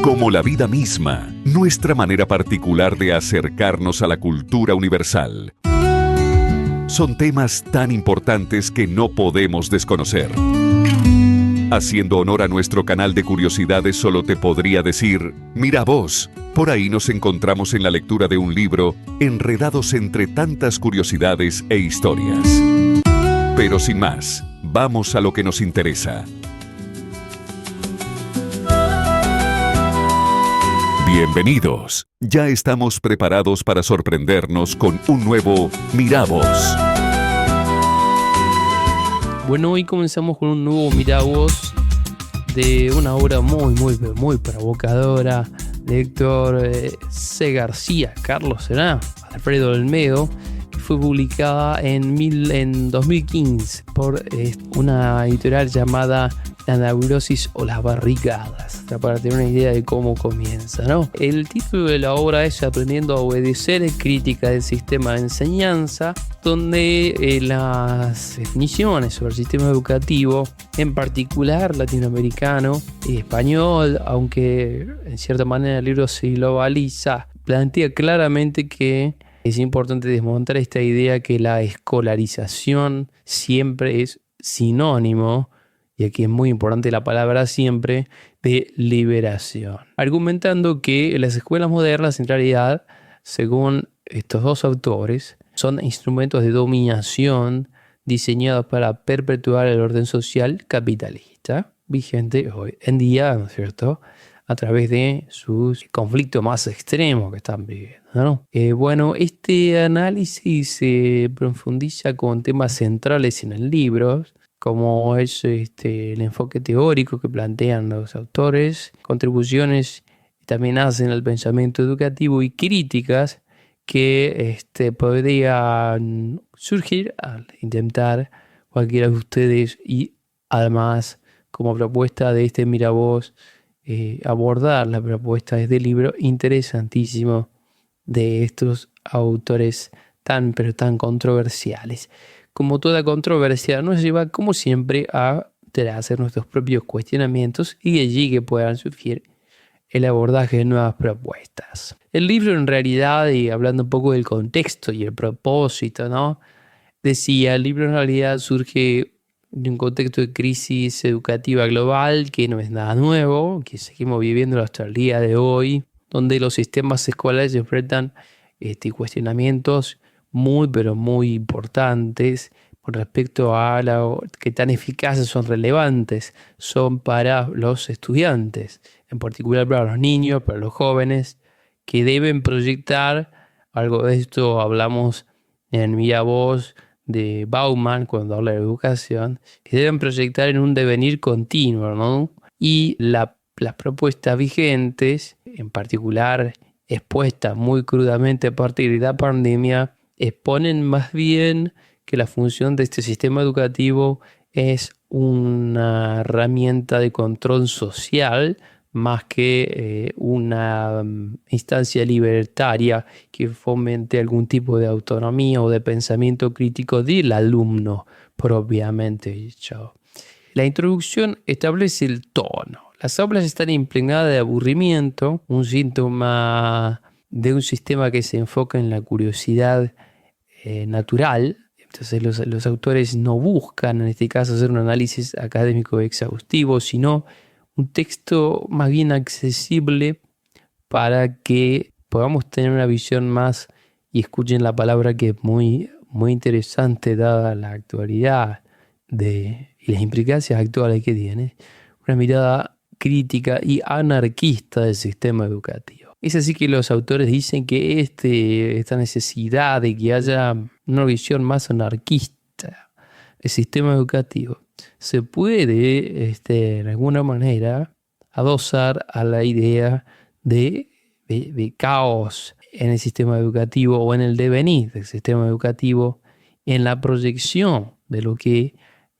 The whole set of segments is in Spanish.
Como la vida misma, nuestra manera particular de acercarnos a la cultura universal. Son temas tan importantes que no podemos desconocer. Haciendo honor a nuestro canal de curiosidades, solo te podría decir, mira vos, por ahí nos encontramos en la lectura de un libro, enredados entre tantas curiosidades e historias. Pero sin más, vamos a lo que nos interesa. Bienvenidos. Ya estamos preparados para sorprendernos con un nuevo Mira Vos. Bueno, hoy comenzamos con un nuevo Mira Vos de una obra muy provocadora de Héctor C. García, Carlos Será, Alfredo Olmedo, que fue publicada en 2015 por una editorial llamada La Neurosis o las Barricadas, para tener una idea de cómo comienza, ¿no? El título de la obra es Aprendiendo a Obedecer, crítica del sistema de enseñanza, donde las definiciones sobre el sistema educativo, en particular latinoamericano y español, aunque en cierta manera el libro se globaliza, plantea claramente que es importante desmontar esta idea que la escolarización siempre es sinónimo, y aquí es muy importante la palabra siempre, de liberación. Argumentando que las escuelas modernas, en realidad, según estos dos autores, son instrumentos de dominación diseñados para perpetuar el orden social capitalista, vigente hoy en día, ¿no es cierto?, a través de sus conflictos más extremos que están viviendo, ¿no? Bueno, este análisis se profundiza con temas centrales en el libro, como es el enfoque teórico que plantean los autores, contribuciones que también hacen al pensamiento educativo y críticas que podrían surgir al intentar cualquiera de ustedes, y además como propuesta de este Mira Vos, abordar la propuesta de este libro interesantísimo de estos autores tan controversiales. Como toda controversia, nos lleva, como siempre, a hacer nuestros propios cuestionamientos y de allí que puedan surgir el abordaje de nuevas propuestas. El libro, en realidad, y hablando un poco del contexto y el propósito, ¿no?, decía, el libro en realidad surge de un contexto de crisis educativa global que no es nada nuevo, que seguimos viviendo hasta el día de hoy, donde los sistemas escolares enfrentan cuestionamientos muy importantes con respecto a qué tan eficaces son relevantes son para los estudiantes, en particular para los niños, para los jóvenes, que deben proyectar, algo de esto hablamos en Mira Vos de Bauman cuando habla de educación, que deben proyectar en un devenir continuo, ¿no? Y las propuestas vigentes, en particular expuestas muy crudamente a partir de la pandemia, exponen más bien que la función de este sistema educativo es una herramienta de control social más que una instancia libertaria que fomente algún tipo de autonomía o de pensamiento crítico del alumno propiamente dicho. La introducción establece el tono. Las aulas están impregnadas de aburrimiento, un síntoma de un sistema que se enfoca en la curiosidad natural. Entonces los autores no buscan, en este caso, hacer un análisis académico exhaustivo, sino un texto más bien accesible para que podamos tener una visión más, y escuchen la palabra que es muy interesante dada la actualidad y las implicancias actuales que tiene, una mirada crítica y anarquista del sistema educativo. Es así que los autores dicen que esta necesidad de que haya una visión más anarquista del sistema educativo se puede, de alguna manera, adosar a la idea de caos en el sistema educativo o en el devenir del sistema educativo, en la proyección de lo que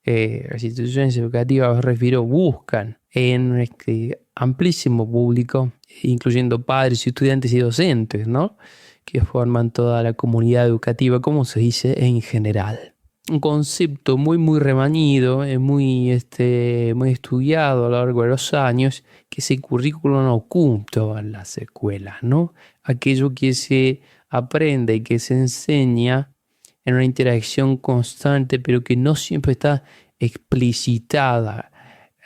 las instituciones educativas, me refiero, buscan en este amplísimo público, incluyendo padres, estudiantes y docentes, ¿no?, que forman toda la comunidad educativa, como se dice en general. un concepto muy rebañido, muy estudiado a lo largo de los años, que es el currículum oculto en las escuelas, ¿no? Aquello que se aprende y que se enseña en una interacción constante, pero que no siempre está explicitada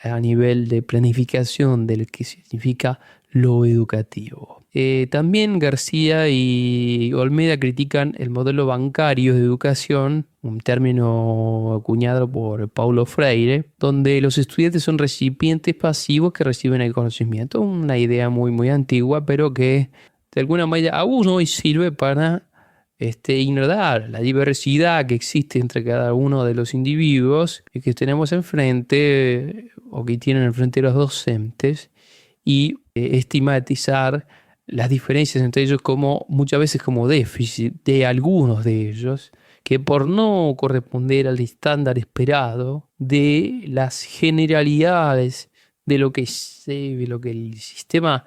a nivel de planificación de lo que significa lo educativo. También García y Olmeda critican el modelo bancario de educación, un término acuñado por Paulo Freire, donde los estudiantes son recipientes pasivos que reciben el conocimiento. Una idea muy antigua, pero que de alguna manera aún hoy sirve para ignorar la diversidad que existe entre cada uno de los individuos que tenemos enfrente o que tienen enfrente los docentes, y estigmatizar las diferencias entre ellos como muchas veces como déficit de algunos de ellos, que por no corresponder al estándar esperado de las generalidades de lo que el sistema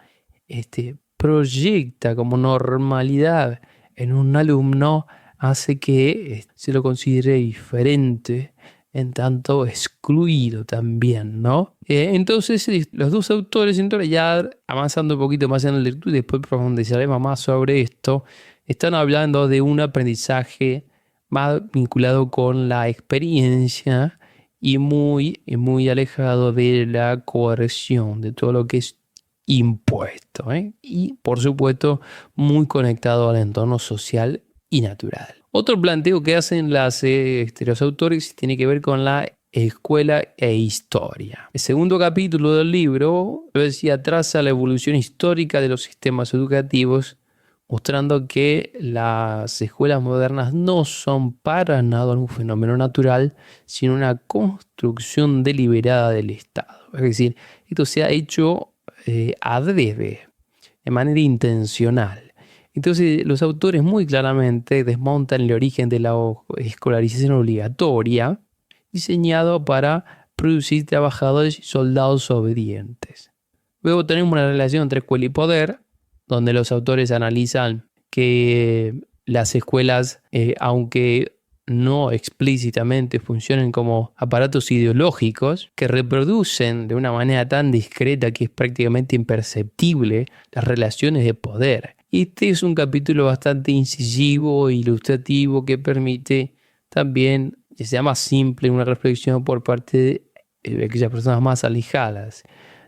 proyecta como normalidad en un alumno, hace que se lo considere diferente, en tanto excluido también, ¿no? Entonces los dos autores, entonces ya avanzando un poquito más en la lectura y después profundizaremos más sobre esto, están hablando de un aprendizaje más vinculado con la experiencia y muy alejado de la coerción, de todo lo que es impuesto, ¿eh? Y por supuesto muy conectado al entorno social y natural. Otro planteo que hacen los autores tiene que ver con la escuela e historia. El segundo capítulo del libro, lo decía, traza la evolución histórica de los sistemas educativos, mostrando que las escuelas modernas no son para nada un fenómeno natural, sino una construcción deliberada del Estado. Es decir, esto se ha hecho adrede, de manera intencional. Entonces los autores muy claramente desmontan el origen de la escolarización obligatoria, diseñado para producir trabajadores y soldados obedientes. Luego tenemos una relación entre escuela y poder, donde los autores analizan que las escuelas, aunque no explícitamente funcionen como aparatos ideológicos que reproducen de una manera tan discreta que es prácticamente imperceptible las relaciones de poder. Este es un capítulo bastante incisivo e ilustrativo que permite también que sea más simple una reflexión por parte de aquellas personas más alejadas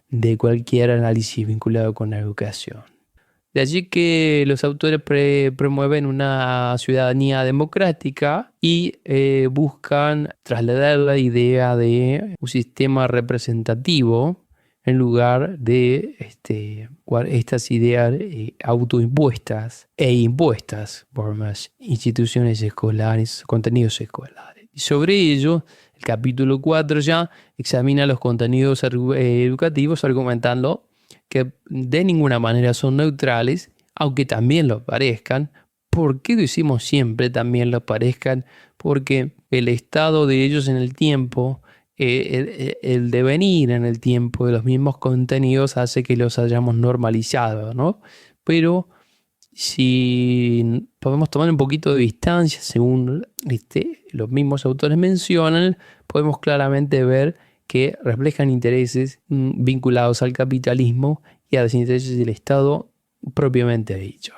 de cualquier análisis vinculado con la educación. De allí que los autores promueven una ciudadanía democrática y buscan trasladar la idea de un sistema representativo en lugar de estas ideas autoimpuestas e impuestas por las instituciones escolares, contenidos escolares. Y sobre ello, el capítulo 4 ya examina los contenidos educativos argumentando que de ninguna manera son neutrales, aunque también lo parezcan. ¿Por qué decimos siempre también lo parezcan? Porque el estado de ellos en el tiempo, el devenir en el tiempo de los mismos contenidos hace que los hayamos normalizado, ¿no? Pero si podemos tomar un poquito de distancia, según los mismos autores mencionan, podemos claramente ver que reflejan intereses vinculados al capitalismo y a los intereses del Estado propiamente dicho.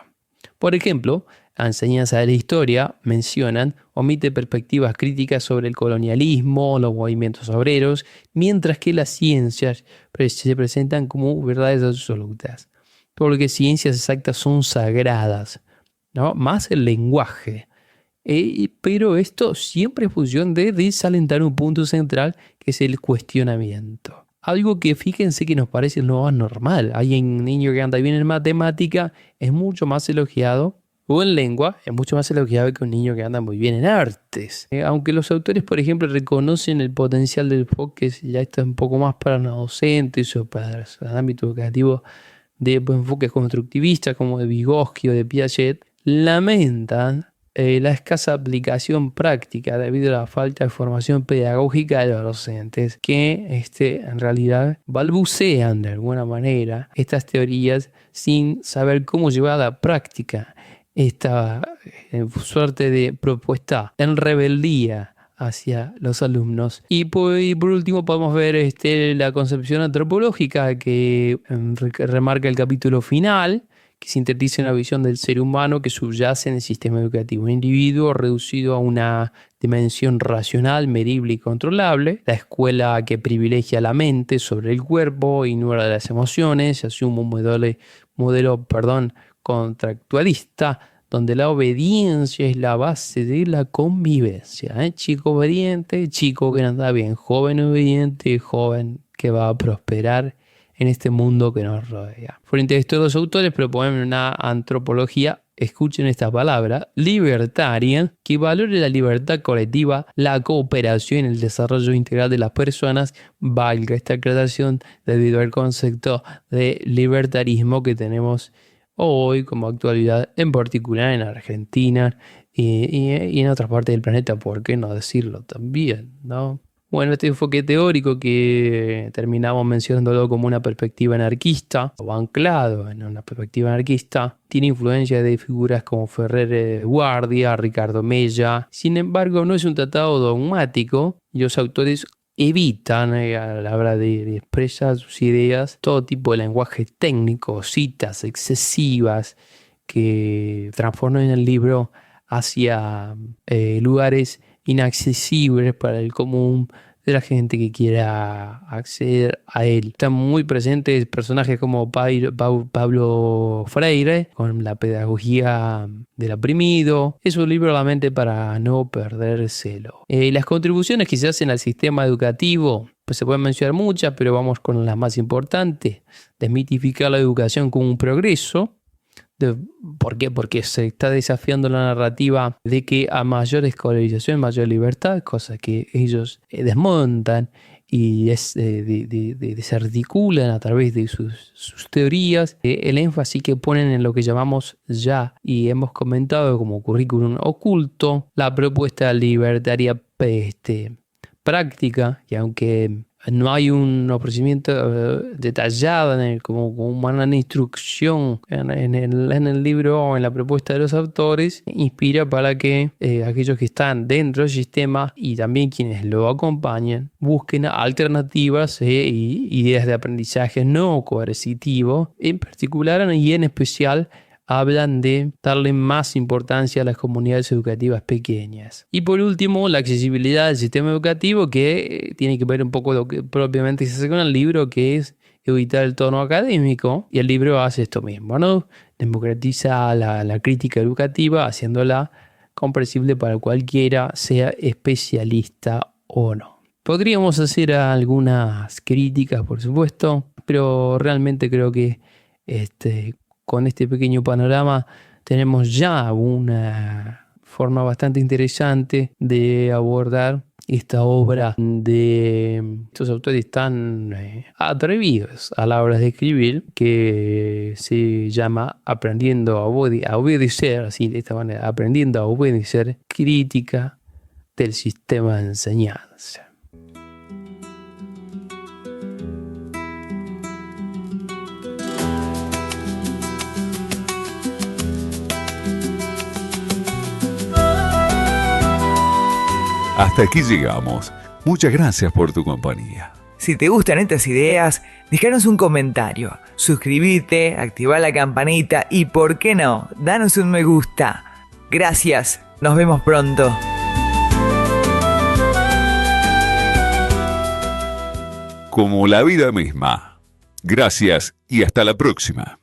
Por ejemplo, la enseñanza de la historia, mencionan, omite perspectivas críticas sobre el colonialismo, los movimientos obreros, mientras que las ciencias se presentan como verdades absolutas. Todo lo que es ciencias exactas son sagradas, ¿no? Más el lenguaje. Pero esto siempre es función de desalentar un punto central, que es el cuestionamiento. Algo que fíjense que nos parece no normal. Hay un niño que anda bien en matemática, es mucho más elogiado, o en lengua, es mucho más elogiado que un niño que anda muy bien en artes. Aunque los autores, por ejemplo, reconocen el potencial del enfoque, ya esto es un poco más para los docentes o para el ámbito educativo, de enfoques constructivistas como de Vygotsky o de Piaget, lamentan la escasa aplicación práctica debido a la falta de formación pedagógica de los docentes, que en realidad balbucean de alguna manera estas teorías sin saber cómo llevar a la práctica esta suerte de propuesta en rebeldía hacia los alumnos. Y por último podemos ver la concepción antropológica que remarca el capítulo final, que sintetiza una visión del ser humano que subyace en el sistema educativo. Un individuo reducido a una dimensión racional, medible y controlable. La escuela que privilegia la mente sobre el cuerpo, ignora las emociones, asume un modelo contractualista, donde la obediencia es la base de la convivencia. Chico obediente, chico que no anda bien. Joven obediente, joven que va a prosperar en este mundo que nos rodea. Frente a esto, los autores proponen una antropología, escuchen esta palabra, libertaria, que valore la libertad colectiva, la cooperación y el desarrollo integral de las personas. Valga esta aclaración debido al concepto de libertarismo que tenemos hoy como actualidad, en particular en Argentina y en otras partes del planeta, ¿por qué no decirlo también, no? Bueno, este enfoque teórico que terminamos mencionándolo como una perspectiva anarquista, o anclado en una perspectiva anarquista, tiene influencia de figuras como Ferrer Guardia, Ricardo Mella. Sin embargo, no es un tratado dogmático y los autores evitan a la hora de expresar sus ideas todo tipo de lenguaje técnico, citas excesivas que transforman el libro hacia lugares inaccesibles para el común de la gente que quiera acceder a él. Están muy presentes personajes como Pablo Freire, con la pedagogía del oprimido. Es un libro realmente para no perdérselo. Las contribuciones que se hacen al sistema educativo, pues se pueden mencionar muchas, pero vamos con las más importantes. Desmitificar la educación como un progreso. ¿Por qué? Porque se está desafiando la narrativa de que a mayor escolarización, mayor libertad, cosa que ellos desmontan y desarticulan a través de sus teorías. El énfasis que ponen en lo que llamamos ya, y hemos comentado como currículum oculto, la propuesta libertaria práctica, y aunque no hay un ofrecimiento detallado como una instrucción en el libro o en la propuesta de los autores, inspira para que aquellos que están dentro del sistema y también quienes lo acompañan busquen alternativas y ideas de aprendizaje no coercitivo, en particular y en especial hablan de darle más importancia a las comunidades educativas pequeñas. Y por último, la accesibilidad del sistema educativo, que tiene que ver un poco lo que propiamente se hace con el libro, que es evitar el tono académico, y el libro hace esto mismo, ¿no? Democratiza la crítica educativa, haciéndola comprensible para cualquiera, sea especialista o no. Podríamos hacer algunas críticas, por supuesto, pero realmente creo que con este pequeño panorama tenemos ya una forma bastante interesante de abordar esta obra de estos autores tan atrevidos a la hora de escribir, que se llama Aprendiendo a Obedecer, así de esta manera, Aprendiendo a Obedecer, crítica del sistema de enseñanza. Hasta aquí llegamos. Muchas gracias por tu compañía. Si te gustan estas ideas, déjanos un comentario, suscríbete, activa la campanita y, ¿por qué no?, danos un me gusta. Gracias, nos vemos pronto. Como la vida misma. Gracias y hasta la próxima.